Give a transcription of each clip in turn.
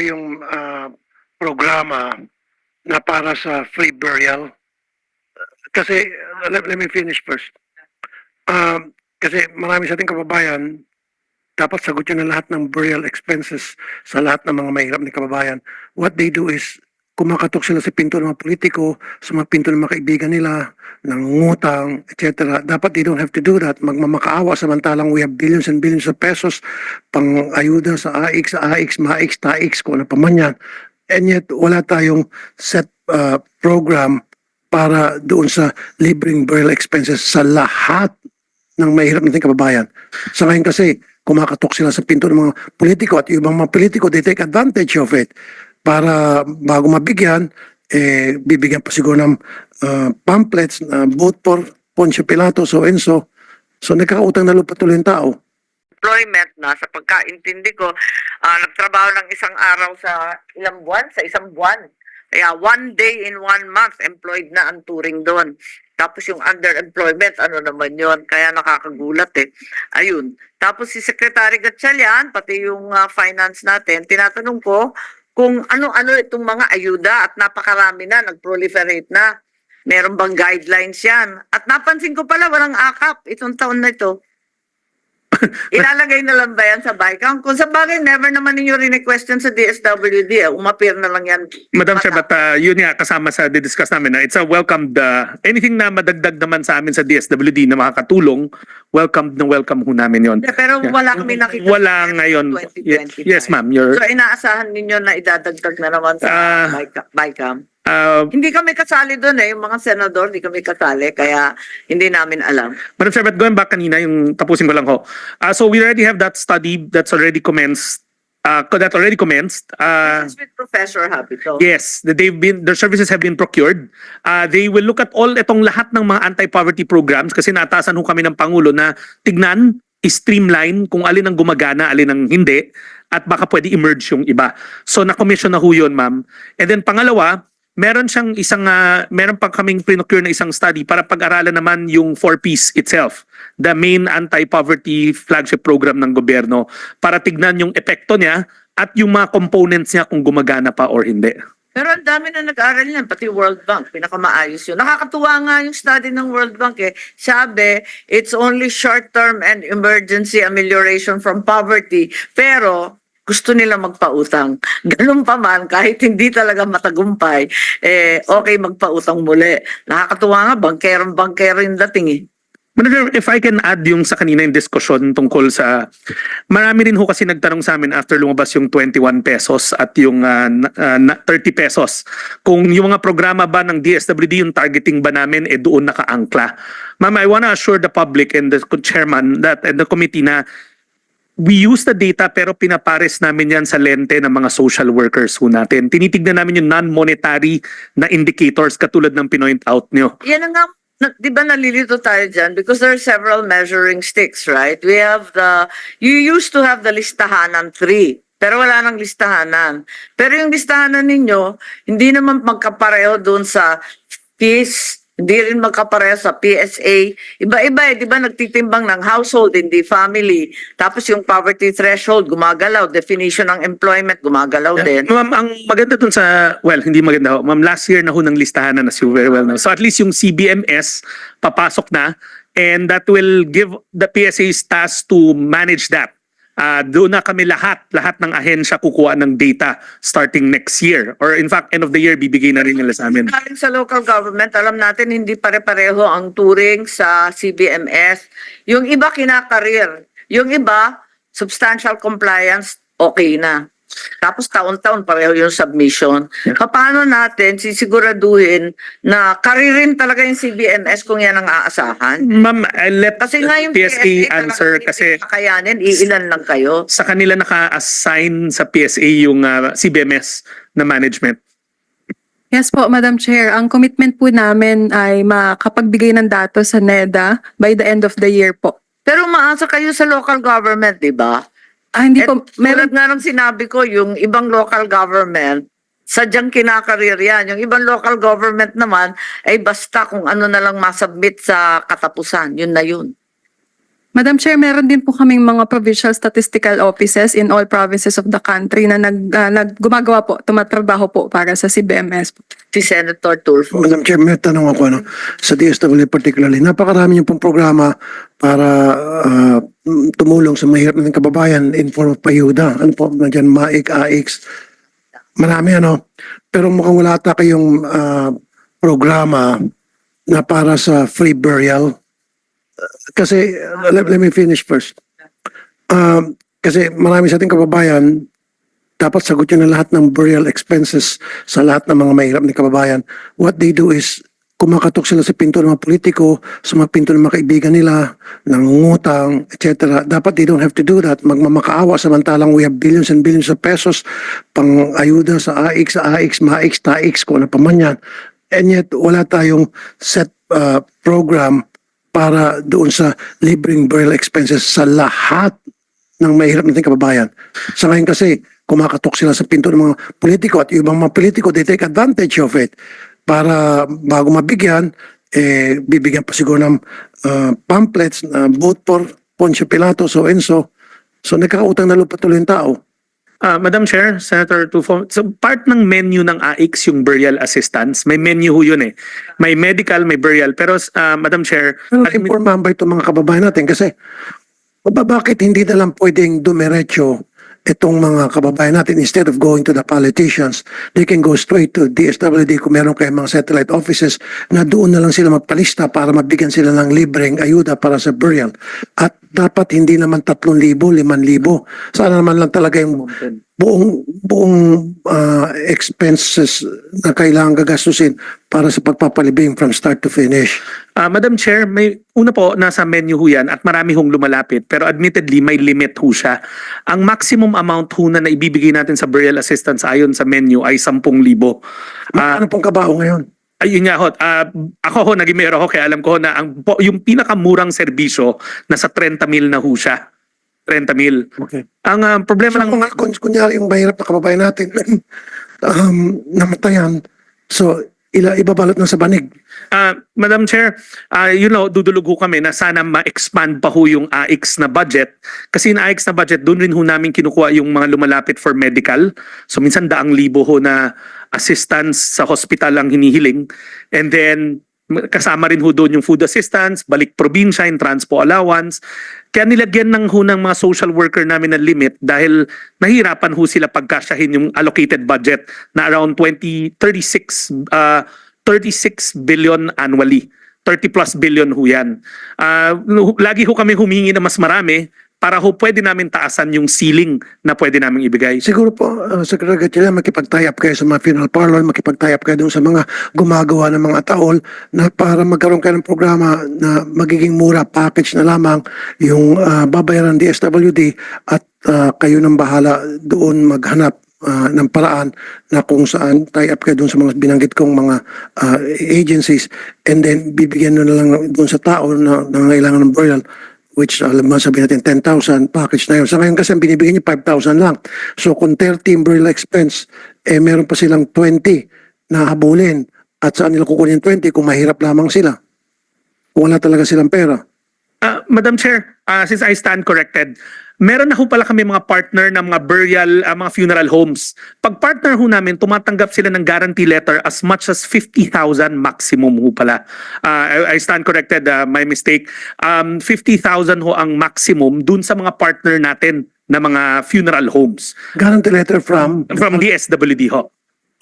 kayong programa na para sa free burial? Kasi, let me finish first. Kasi marami sa ating kababayan, dapat sagot yun ng lahat ng burial expenses sa lahat ng mga mahirap na kababayan. What they do is, kumakatok sila sa pinto ng mga politiko, sa mga pinto ng mga kaibigan nila, nangungutang, etc. Dapat they don't have to do that. Magmamakaawa samantalang we have billions and billions of pesos pang ayuda sa AIX, MAIX, TAIX, kung ano pa man yan. And yet, wala tayong set program para doon sa libreng burial expenses sa lahat ng mahirap nating kababayan. Sa ngayon kasi, kumakatok sila sa pinto ng mga politiko at yung mga politiko, they take advantage of it para bago mabigyan, bibigyan pa siguro ng pamphlets na vote for Poncio Pilato, so and so. So nagkakautang na lupa tuloy yung tao. Employment na sa pagkaintindi ko, nagtrabaho ng isang araw sa ilang buwan, sa isang buwan. Kaya 1 day in 1 month, employed na ang turing doon. Tapos yung underemployment, ano naman yon, kaya nakakagulat eh. Ayun. Tapos si Secretary Gatchalian, pati yung finance natin, tinatanong ko kung ano-ano itong mga ayuda at napakarami na, nag-proliferate na. Meron bang guidelines yan? At napansin ko pala, walang akap itong taon na ito. Ilalagay na lang ba yan sa BICAM? Kung sa bagay, never naman ninyo rin-question sa DSWD. Umapir na lang yan. Madam Chair, but yun nga kasama sa discuss namin na it's a welcomed, anything na madagdag naman sa amin sa DSWD na makakatulong, welcome ho namin yun. Pero Yeah. wala kami nakita. Wala ngayon. 2025. Yes, ma'am. So inaasahan ninyo na idadagdag na naman sa BICAM? Hindi kami kasali doon eh, yung mga senador, hindi kami kasali, kaya hindi namin alam. Madam Chair, but going back kanina, yung tapusin ko lang ho. So we already have that study that's already commenced. This is with Professor Habito. Yes, their services have been procured. They will look at all itong lahat ng mga anti-poverty programs kasi naatasan ho kami ng Pangulo na tignan, streamline kung alin ang gumagana, alin ang hindi, at baka pwede emerge yung iba. So na-commission na ho yun, ma'am. And then pangalawa, meron pa kaming procure na isang study para pag-aralan naman yung 4Ps itself, the main anti-poverty flagship program ng gobyerno, para tignan yung epekto niya at yung mga components niya kung gumagana pa or hindi. Pero ang dami na nag-aaral niyan, pati World Bank, pinakamaayos yun. Nakakatuwa nga yung study ng World Bank eh. Sabi, it's only short-term and emergency amelioration from poverty. Pero, gusto nila magpautang. Ganun pa man, kahit hindi talaga matagumpay, okay magpautang muli. Nakakatuwa nga, bangkero yung dating eh. If I can add yung sa kanina yung diskusyon tungkol sa, marami rin ho kasi nagtanong sa amin after lumabas yung 21 pesos at yung 30 pesos. Kung yung mga programa ba ng DSWD, yung targeting ba namin, doon nakaangkla. Ma'am, I wanna assure the public and the chairman that and the committee na we use the data pero pinapares namin yan sa lente ng mga social workers ho natin. Tinitignan namin yung non-monetary na indicators katulad ng pinoint out nyo. Yan ang nga, di ba nalilito tayo dyan? Because there are several measuring sticks, right? We have you used to have the listahanan 3, pero wala nang listahanan. Pero yung listahanan ninyo, hindi naman magkapareho doon sa fees, hindi rin magkapareho sa PSA. Iba-iba eh, di ba nagtitimbang ng household, hindi family. Tapos yung poverty threshold, gumagalaw. Definition ng employment, gumagalaw din. Ma'am, ang maganda dun sa, well, hindi maganda ho. Ma'am, last year na ho ng listahan na as you very well know. So at least yung CBMS, papasok na, and that will give the PSA's task to manage that. Doon na kami lahat ng ahensya kukuha ng data starting next year. Or in fact, end of the year, bibigay na rin nila sa amin. Galing sa local government, alam natin hindi pare-pareho ang turing sa CBMS. Yung iba kinakareer. Yung iba, substantial compliance, okay na. Tapos taon-taon pareho yung submission. Paano natin sisiguraduhin na karirin talaga yung CBMS kung yan ang aasahan? Ma'am, I'll let Kasi nga yung PSA answer kasi kakayanin, iilan lang kayo. sa kanila naka-assign sa PSA yung CBMS na management. Yes po, Madam Chair. Ang commitment po namin ay makapagbigay ng datos sa NEDA by the end of the year po. Pero umaasa kayo sa local government, di ba? Hindi po, Meron nga nang sinabi ko, yung ibang local government, sadyang kinakareer yan. Yung ibang local government naman, ay basta kung ano na lang masubmit sa katapusan. Yun na yun. Madam Chair, meron din po kaming mga provincial statistical offices in all provinces of the country na gumagawa po, tumatrabaho po para sa CBMS po. Si Senator Tulfo. Madam Chair, may tanong ako sa DSWD particularly. Napakarami niyo pong programa para tumulong sa mahirap nating kababayan in form of payuda. Ano po, nandiyan, MAIC, AIX. Marami Pero mukhang wala ata kayong programa na para sa free burial. Kasi, let me finish first. Kasi marami sa ating kababayan, dapat sagot yun na lahat ng burial expenses sa lahat ng mga mahirap na kababayan. What they do is, kumakatok sila sa pinto ng mga politiko, sa mga pinto ng mga kaibigan nila, nangungutang, etc. Dapat they don't have to do that. Magmamakaawa samantalang we have billions and billions of pesos pang ayuda sa AIX, MAIX, TAIX, kung ano pa man yan. And yet, wala tayong set program para doon sa libreng burial expenses sa lahat ng mahirap nating kababayan. Sa ngayon kasi, kumakatok sila sa pinto ng mga politiko at yung ibang mga politiko, they take advantage of it. Para bago mabigyan, bibigyan pa siguro ng pamphlets na vote for Poncio Pilato, so and so. So nagkakautang na lupa tuloy yung tao. Madam Chair, Senator Tulfo, so part ng menu ng AIX yung burial assistance. May menu ho yun eh. May medical, may burial. Pero Madam Chair, Pero informahan ba itong mga kababayan natin? Kasi bakit hindi na lang pwedeng dumiretso itong mga kababayan natin, instead of going to the politicians, they can go straight to DSWD kung meron kayong mga satellite offices na doon na lang sila magpalista para mabigyan sila ng libreng ayuda para sa burial. At dapat hindi naman 3,000, 5,000. Sana naman lang talaga yung buong expenses na kailangan gagastusin para sa pagpapalibing from start to finish. Madam Chair, may una po nasa menu ho yan at marami hong lumalapit pero admittedly may limit ho siya. Ang maximum amount ho na naibibigay natin sa burial assistance ayon sa menu ay 10,000. Ano pong kabao ngayon? Ayun nga ho, ako ho naging mayor ako kaya alam ko na yung pinakamurang serbisyo nasa 30,000 na ho siya. 30,000. Okay. Ang problema lang Kung kunyari yung mahirap na kababayan natin namatayan, so ibabalot na sa banig. Madam Chair, dudulog ho kami na sana ma-expand pa ho yung AIX na budget. Kasi yung AIX na budget, doon rin ho namin kinukuha yung mga lumalapit for medical. So minsan 100,000 ho na assistance sa hospital ang hinihiling. And then kasama rin ho doon yung food assistance, balik probinsya, yung transpo allowance. Kaya nilagyan ng ho ng mga social worker namin ng limit dahil nahirapan ho sila pagkasyahin yung allocated budget na around 36 billion annually. 30 plus billion ho yan. Lagi ho kami humingi na mas marami para ho pwede namin taasan yung ceiling na pwede namin ibigay. Siguro po, Secretary Gatchalian, makipag-tie up kayo sa mga funeral parlor, makipag-tie up kayo doon sa mga gumagawa ng mga taol na para magkaroon kayo ng programa na magiging mura, package na lamang yung babayaran DSWD at kayo nang bahala doon maghanap ng paraan na kung saan tie up kayo doon sa mga binanggit kong mga agencies and then bibigyan nyo na lang doon sa tao na nangangailangan ng burial, which alam mo sabihin natin 10,000 package na yun. Sa ngayon kasi ang binibigyan niyo 5,000 lang. So kung 30 burial expense, meron pa silang 20 na habulin. At saan nila kukunin 20 kung mahirap lamang sila? Kung wala talaga silang pera. Madam Chair, since I stand corrected, meron na ho pala kami mga partner ng mga burial, mga funeral homes. Pag partner ho namin, tumatanggap sila ng guarantee letter as much as 50,000 maximum ho pala. I stand corrected, my mistake. 50,000 ho ang maximum dun sa mga partner natin na mga funeral homes. Guarantee letter from DSWD ho.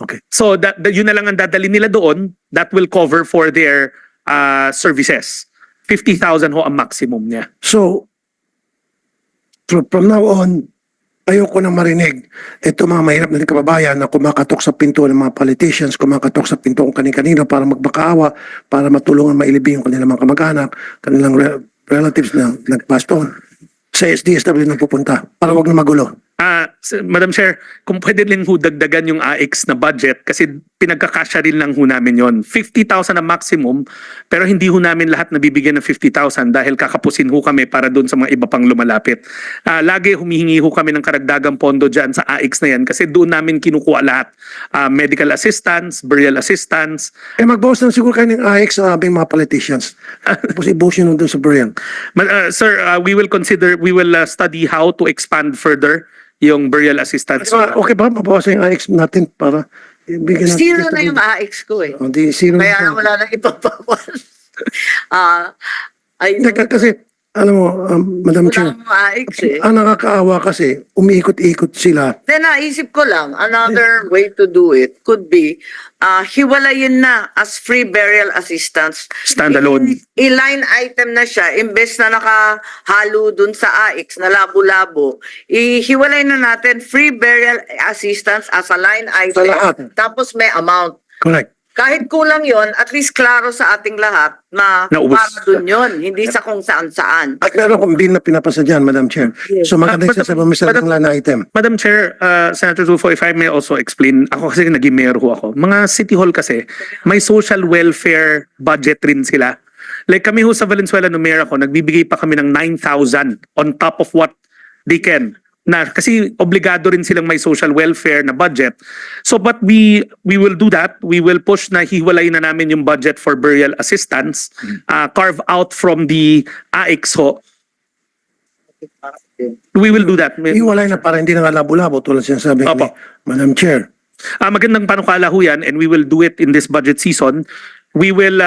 Okay. So yun na lang ang dadali nila doon, that will cover for their services. 50,000 ho ang maximum niya. So, from now on, ayoko nang marinig ito mga mahirap na kababayan na kumakatok sa pinto ng mga politicians, kumakatok sa pinto ng kani-kanino para magmakaawa, para matulungan mailibing yung kanilang mga kamag-anak, kanilang relatives na nag-passed on. Sa SDSW na pupunta para wag na magulo. Madam Chair, kung pwede rin ho dagdagan yung AIX na budget kasi pinagkakasya rin lang ho namin yon. 50,000 ang maximum, pero hindi ho namin lahat nabibigyan ng 50,000 dahil kakapusin ho kami para doon sa mga iba pang lumalapit. Lagi humihingi ho kami ng karagdagang pondo dyan sa AIX na yan kasi doon namin kinukuha lahat. Medical assistance, burial assistance. Magbawas na siguro kayo ng AX sa aming mga politicians. Tapos ibuhos nyo doon sa burial. Sir, we will study how to expand further yung burial assistance. Okay ba? Mabawasan yung AX natin para bigyan natin. Zero na yung AX ko eh. Hindi, zero Kaya na. wala nang ipapawas. Ay, Kasi, alam mo, Madam Chair, wala nang AX eh. ang nakakaawa kasi, umiikot-ikot sila. Then naisip ko lang, another way to do it could be, hiwalayin na as free burial assistance. Standalone. I-line item na siya, imbes na nakahalo dun sa AX na labo-labo. Ihiwalay na natin free burial assistance as a line item. Sa lahat. Tapos may amount. Correct. Kahit kulang yon, at least klaro sa ating lahat na Naubos. para dun yon, hindi sa kung saan-saan. At meron akong bill na pinapasa dyan, Madam Chair. Yes. So maganda But- yung sasabihin mo sa but- line item. Madam Chair, Senator Tulfo, if I may also explain, ako kasi naging mayor ho ako. Mga City Hall kasi, may social welfare budget rin sila. Like kami ho sa Valenzuela no mayor ako, nagbibigay pa kami ng 9,000 on top of what they can. Kasi obligado rin silang may social welfare na budget. So but we will do that. We will push na hiwalay na namin yung budget for burial assistance, carve out from the AIX ho. We will do that. Iwalay na para hindi na nga labo-labo tulad sinasabi ni Opo. Madam Chair. Magandang panukala ho yan and we will do it in this budget season. We will,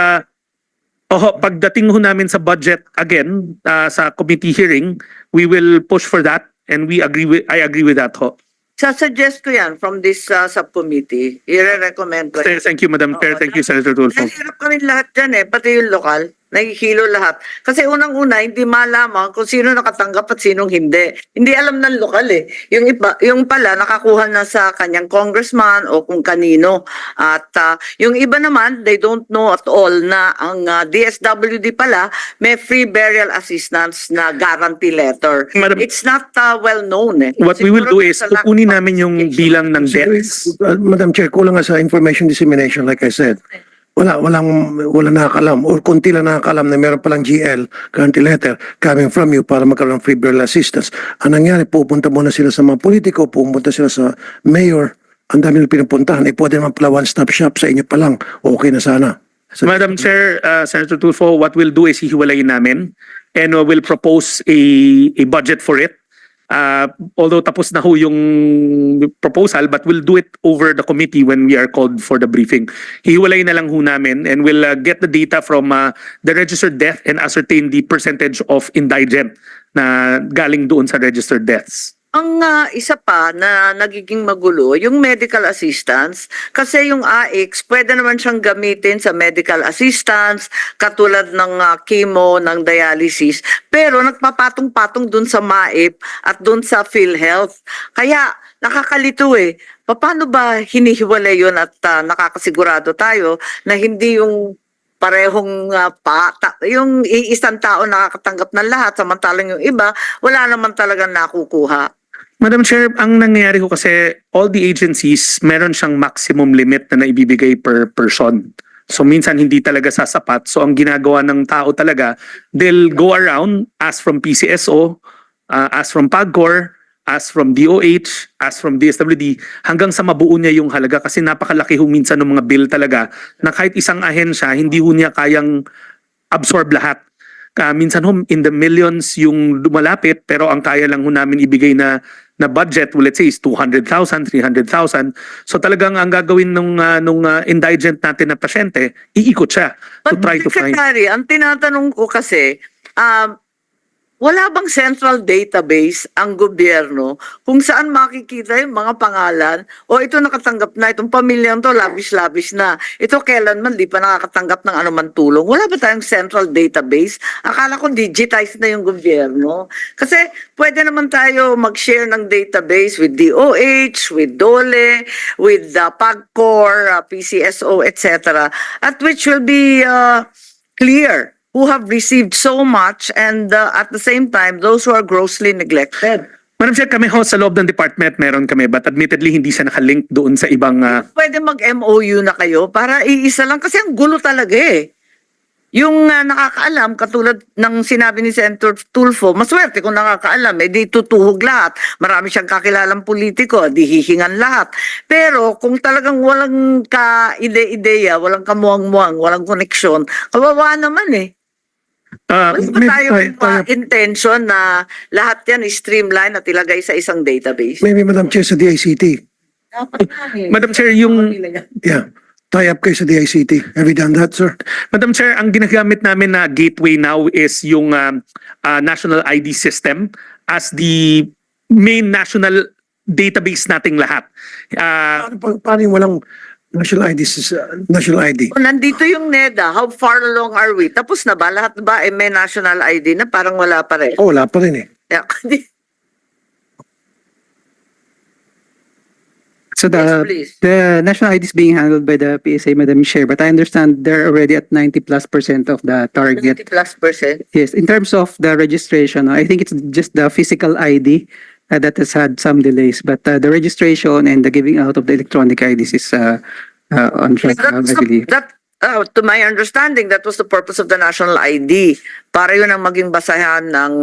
pagdating ho namin sa budget again, sa committee hearing, we will push for that and I agree with that ho. Sa-suggest ko yan from this subcommittee. I-recommend ko. Thank you, Madam Chair. Thank you, Senator Tulfo. Nahihirap kami lahat dyan eh, pati yung lokal. Nahihilo lahat. Kasi unang-una, hindi malaman kung sino nakatanggap at sinong hindi. Hindi alam ng lokal eh. Yung iba, yung pala, nakakuha na sa kanyang congressman o kung kanino. At yung iba naman, they don't know at all na ang DSWD pala may free burial assistance na guarantee letter. Madam- It's not well known eh. What we will do is, Siguro sa lack kukunin of namin yung communication. bilang ng deaths. Madam Chair, kulang nga sa information dissemination like I said. Wala nakakalam or konti lang nakakalam na meron palang GL, guarantee letter, coming from you para magkaroon ng free burial assistance. Ang nangyari, pupunta muna sila sa mga politiko, pupunta sila sa mayor, ang dami nila pinupuntahan, pwede naman pala one-stop shop sa inyo pa lang, okay na sana. Madam Chair, Senator Tulfo, what we'll do is hihiwalayin namin and we'll propose a budget for it. Although tapos na ho yung proposal, but we'll do it over the committee when we are called for the briefing. Hihiwalay na lang ho namin and we'll get the data from the registered death and ascertain the percentage of indigent na galing doon sa registered deaths. Ang isa pa na nagiging magulo, yung medical assistance, kasi yung AIX, pwede naman siyang gamitin sa medical assistance, katulad ng chemo, ng dialysis, pero nagpapatong-patong dun sa MAIP at dun sa PhilHealth. Kaya nakakalito eh. Paano ba hinihiwalay yun at nakakasigurado tayo na hindi yung parehong yung isang tao nakakatanggap ng lahat, samantalang yung iba, wala naman talagang nakukuha. Madam Chair, ang nangyayari ko kasi all the agencies, meron siyang maximum limit na naibibigay per person. So minsan hindi talaga sasapat. So ang ginagawa ng tao talaga, they'll go around, ask from PCSO, ask from PAGCOR, ask from DOH, ask from DSWD, hanggang sa mabuo niya yung halaga kasi napakalaki ho minsan ng mga bill talaga na kahit isang ahensya, hindi ho niya kayang absorb lahat. Minsan ho in the millions yung lumalapit pero ang kaya lang ho namin ibigay na budget, let's say is 200,000, 300,000. So talagang ang gagawin nung indigent natin na pasyente, iikot siya to But try to find. Secretary, ang tinatanong ko kasi, wala bang central database ang gobyerno kung saan makikita yung mga pangalan o ito nakatanggap na, itong pamilyang to labis-labis na, ito kailanman di pa nakakatanggap ng anuman tulong. Wala ba tayong central database? Akala ko digitized na yung gobyerno. Kasi pwede naman tayo mag-share ng database with DOH, with DOLE, with PAGCOR, PCSO, etc. At which will be clear who have received so much and at the same time those who are grossly neglected. Madam Chair, kami ho sa loob ng department meron kami, but admittedly hindi siya nakalink doon sa ibang Pwede mag-MOU na kayo para iisa lang kasi ang gulo talaga eh. Yung nakakaalam, katulad ng sinabi ni Senator Tulfo, maswerte kung nakakaalam, di tutuhog lahat. Marami siyang kakilalang politiko, di hihingan lahat. Pero kung talagang walang ka-ide-ideya, walang kamuang-muang, walang koneksyon, kawawa naman eh. Wala ba tayo intention na lahat yan streamline at ilagay sa isang database? Maybe Madam Chair sa DICT. Dapat nga eh. Madam Chair, yung Yeah. Tie up kayo sa DICT. Have you done that, sir? Madam Chair, ang ginagamit namin na gateway now is yung national ID system as the main national database nating lahat. Paano yung walang national ID? National ID? Nandito yung NEDA, how far along are we? Tapos na ba? Lahat ba may national ID na parang wala pa rin? Oh, wala pa rin eh. Yeah. So Yes, please. the national ID is being handled by the PSA, Madam Chair, but I understand they're already at 90+% of the target. 90+%. Yes, in terms of the registration, I think it's just the physical ID that has had some delays, but the registration and the giving out of the electronic IDs is on track, I believe. To my understanding, that was the purpose of the national ID. Para yun ang maging basahan ng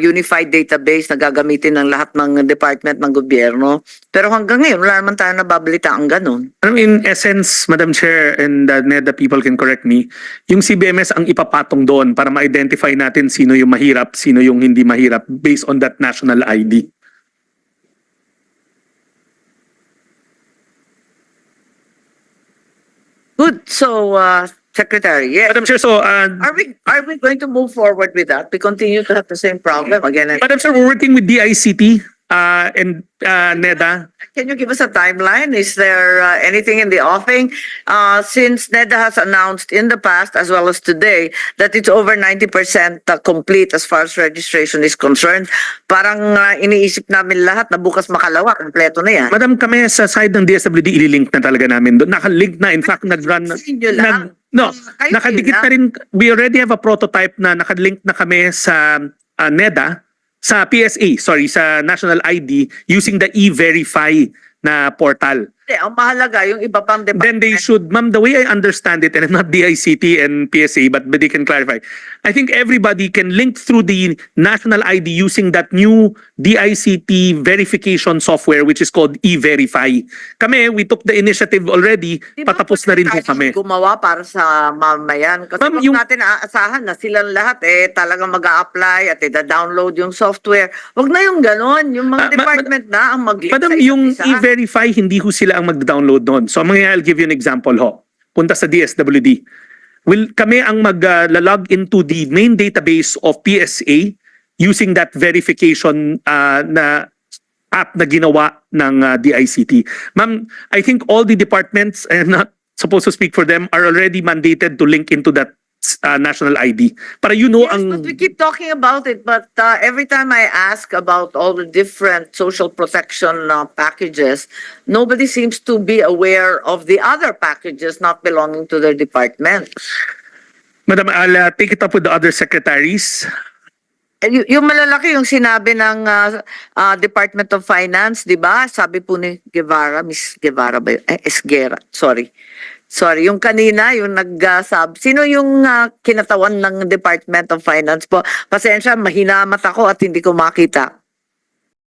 unified database na gagamitin ng lahat ng department ng gobyerno. Pero hanggang ngayon, wala naman tayo nababalita ang ganun. In essence, Madam Chair, and NEDA people can correct me, yung CBMS ang ipapatong doon para ma-identify natin sino yung mahirap, sino yung hindi mahirap based on that national ID. Good. So, Secretary, yes. Madam Chair, so Are we going to move forward with that? We continue to have the same problem again. Madam Chair, we're working with DICT and NEDA. Can you give us a timeline? Is there anything in the offing? Since NEDA has announced in the past as well as today that it's over 90% complete as far as registration is concerned, parang iniisip namin lahat na bukas makalawa, kompleto na yan. Madam, kami sa side ng DSWD, ililink na talaga namin doon. Nakalink na, in fact, nag-run. Sa inyo lang. Kayo Nakadikit lang. na rin. We already have a prototype na nakalink na kami sa NEDA, sa PSA, sorry, sa National ID using the E-Verify na portal. Hindi, ang mahalaga, yung iba pang department. Then they should, ma'am, the way I understand it, and I'm not DICT and PSA, but they can clarify. I think everybody can link through the national ID using that new DICT verification software which is called E-Verify. Kami, we took the initiative already, Di ba patapos na rin po pwede kami. tayong gumawa para sa mamayan. Kasi Ma'am, wag yung- natin aasahan na silang lahat talagang mag-a-apply at download yung software. Wag na yung ganon. Yung mga department na ang mag-link Madam, sa isa't yung isa. E-Verify, hindi ho sila ang mag-download noon. So, I'll give you an example ho. Punta sa DSWD. Kami ang mag-log into the main database of PSA using that verification na app na ginawa ng DICT. Ma'am, I think all the departments, I'm not supposed to speak for them, are already mandated to link into that national ID. Para you know Yes, ang... but we keep talking about it. But every time I ask about all the different social protection packages, nobody seems to be aware of the other packages not belonging to their department. Madam, I'll take it up with the other secretaries. Yung malalaki yung sinabi ng Department of Finance, di ba? Sabi po ni Guevara, Miss Guevara ba yun? Esguera, sorry. Sorry, yung kanina, yung nagsabi. Sino yung kinatawan ng Department of Finance po? Pasensya, mahina mata ko at hindi ko makita.